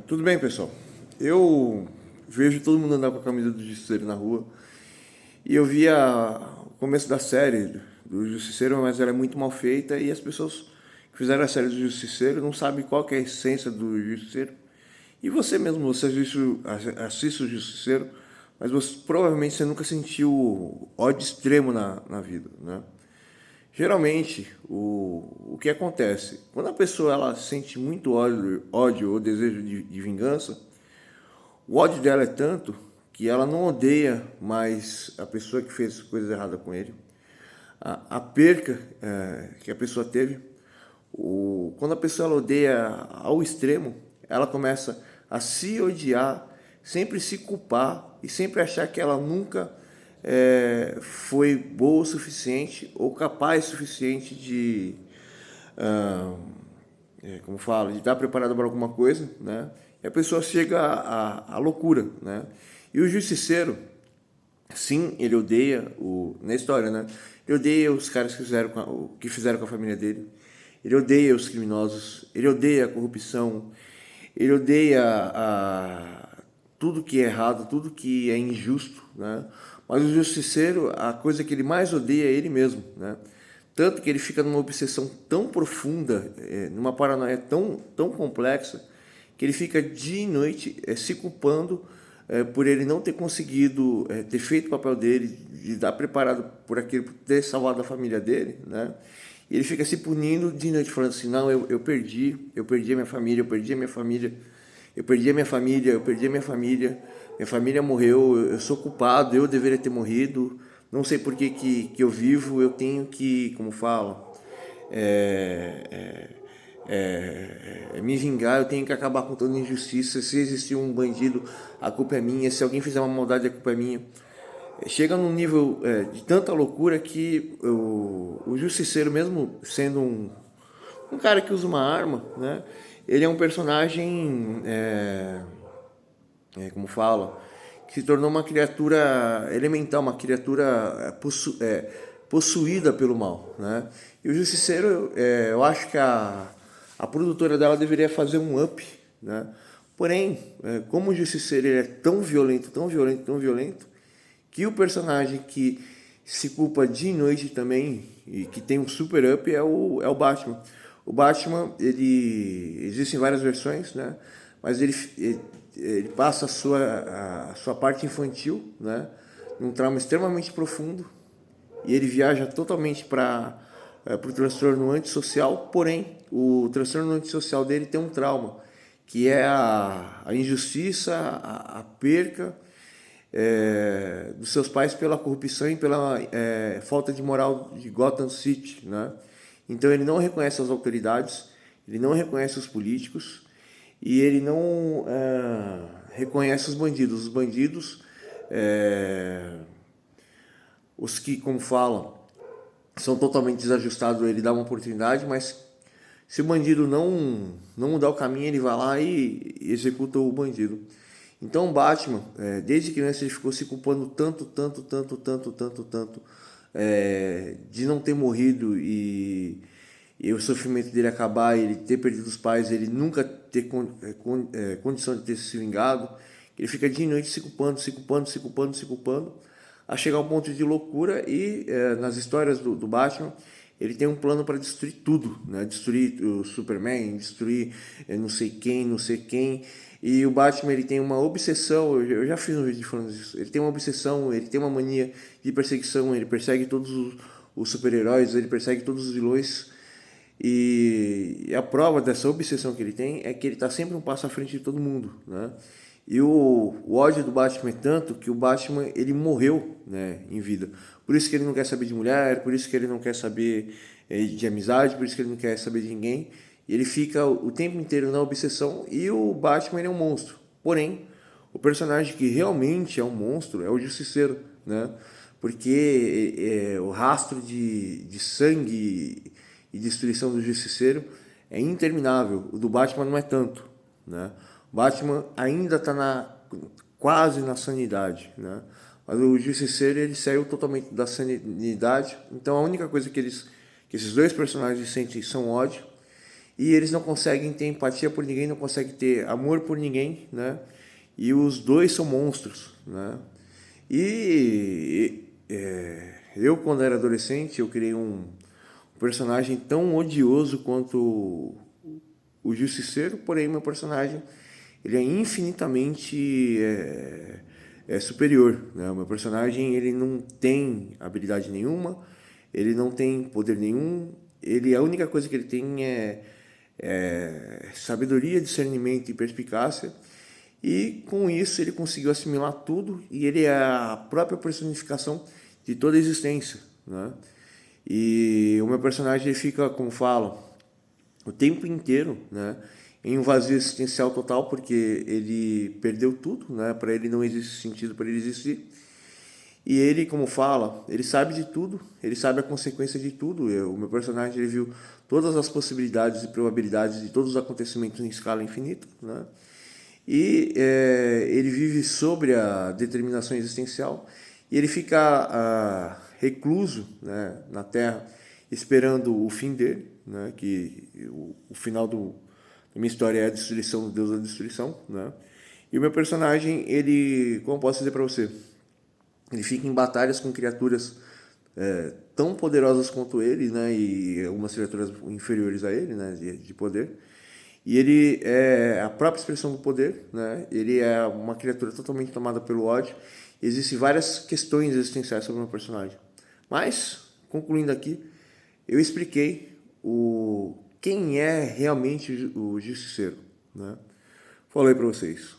Tudo bem, pessoal? Eu vejo todo mundo andar com a camisa do Justiceiro na rua e eu vi o começo da série do Justiceiro, mas ela é muito mal feita e as pessoas que fizeram a série do Justiceiro não sabem qual que é a essência do Justiceiro. E você mesmo, você assiste o Justiceiro, mas provavelmente você nunca sentiu ódio extremo na vida, né? Geralmente, o que acontece? Quando a pessoa ela sente muito ódio ou desejo de vingança, o ódio dela é tanto que ela não odeia mais a pessoa que fez coisa errada com ele. A perca que a pessoa teve, quando a pessoa ela odeia ao extremo, ela começa a se odiar, sempre se culpar e sempre achar que ela nunca foi boa o suficiente ou capaz o suficiente de, ah, como fala, de estar preparada para alguma coisa, né? E a pessoa chega à loucura, né? E o justiceiro, sim, ele odeia na história, né? Ele odeia os caras que fizeram com a família dele. Ele odeia os criminosos. Ele odeia a corrupção. Ele odeia tudo que é errado, tudo que é injusto, né? Mas o justiceiro, a coisa que ele mais odeia é ele mesmo, né? Tanto que ele fica numa obsessão tão profunda, numa paranoia tão complexa, que ele fica dia e noite se culpando por ele não ter conseguido ter feito o papel dele, de estar preparado por aquilo, por ter salvado a família dele, né? E ele fica se punindo de noite, falando assim, não, eu perdi a minha família, eu perdi a minha família, eu perdi a minha família, eu perdi a minha família morreu, eu sou culpado, eu deveria ter morrido, não sei por que eu vivo, eu tenho que, como fala, me vingar, eu tenho que acabar com toda injustiça, se existir um bandido, a culpa é minha, se alguém fizer uma maldade, a culpa é minha. Chega num nível de tanta loucura que o Justiceiro, mesmo sendo um cara que usa uma arma, né? Ele é um personagem, como fala, que se tornou uma criatura elemental, uma criatura possuída pelo mal, né? E o Justiceiro, eu acho que a produtora dela deveria fazer um up, né? Porém, como o Justiceiro ele é tão violento, tão violento, tão violento, que o personagem que se culpa dia e noite também e que tem um super up é o Batman. O Batman, ele existem várias versões, né? Mas ele passa a sua parte infantil, né? Num trauma extremamente profundo e ele viaja totalmente para o transtorno antissocial, porém o transtorno antissocial dele tem um trauma, que é a injustiça, a perca dos seus pais pela corrupção e pela falta de moral de Gotham City, né? Então ele não reconhece as autoridades, ele não reconhece os políticos e ele não reconhece os bandidos. Os bandidos, os que, como falam, são totalmente desajustados, ele dá uma oportunidade, mas se o bandido não mudar o caminho, ele vai lá e executa o bandido. Então o Batman, desde criança, ele ficou se culpando tanto, de não ter morrido e o sofrimento dele acabar, ele ter perdido os pais, ele nunca ter condição de ter se vingado. Ele fica dia e noite se culpando, a chegar ao ponto de loucura e nas histórias do Batman, ele tem um plano para destruir tudo, né? Destruir o Superman, destruir não sei quem, não sei quem. E o Batman ele tem uma obsessão, eu já fiz um vídeo falando disso, ele tem uma obsessão, ele tem uma mania de perseguição, ele persegue todos os super-heróis, ele persegue todos os vilões. E a prova dessa obsessão que ele tem é que ele está sempre um passo à frente de todo mundo, né? E o ódio do Batman é tanto que o Batman ele morreu, né, em vida. Por isso que ele não quer saber de mulher, por isso que ele não quer saber de amizade, por isso que ele não quer saber de ninguém. E ele fica o tempo inteiro na obsessão e o Batman ele é um monstro. Porém, o personagem que realmente é um monstro é o Justiceiro, né? Porque o rastro de sangue e destruição do Justiceiro é interminável. O do Batman não é tanto, né? O Batman ainda está quase na sanidade, né? Mas o Justiceiro ele saiu totalmente da sanidade. Então a única coisa que esses dois personagens sentem são ódio. e eles não conseguem ter empatia por ninguém, não conseguem ter amor por ninguém, né? E os dois são monstros, né? Eu, quando era adolescente, eu criei um personagem tão odioso quanto o Justiceiro, porém meu personagem ele é infinitamente superior, né? O meu personagem ele não tem habilidade nenhuma, ele não tem poder nenhum, a única coisa que ele tem é sabedoria, discernimento e perspicácia. E com isso ele conseguiu assimilar tudo e ele é a própria personificação de toda a existência, né? E o meu personagem ele fica, como falo, o tempo inteiro, né, em um vazio existencial total, porque ele perdeu tudo, né? Para ele não existe sentido para ele existir. E ele, como fala, ele sabe de tudo, ele sabe a consequência de tudo. O meu personagem ele viu todas as possibilidades e probabilidades de todos os acontecimentos em escala infinita, né? E ele vive sobre a determinação existencial e ele fica recluso, né, na Terra, esperando o fim dele, né, que o final da minha história é a destruição do Deus da destruição, né? E o meu personagem, ele, como eu posso dizer para você, ele fica em batalhas com criaturas tão poderosas quanto ele, né, e algumas criaturas inferiores a ele, né, de poder. E ele é a própria expressão do poder, né? Ele é uma criatura totalmente tomada pelo ódio. Existem várias questões existenciais sobre o meu personagem. Mas, concluindo aqui, eu expliquei quem é realmente o Justiceiro, né? Falei para vocês.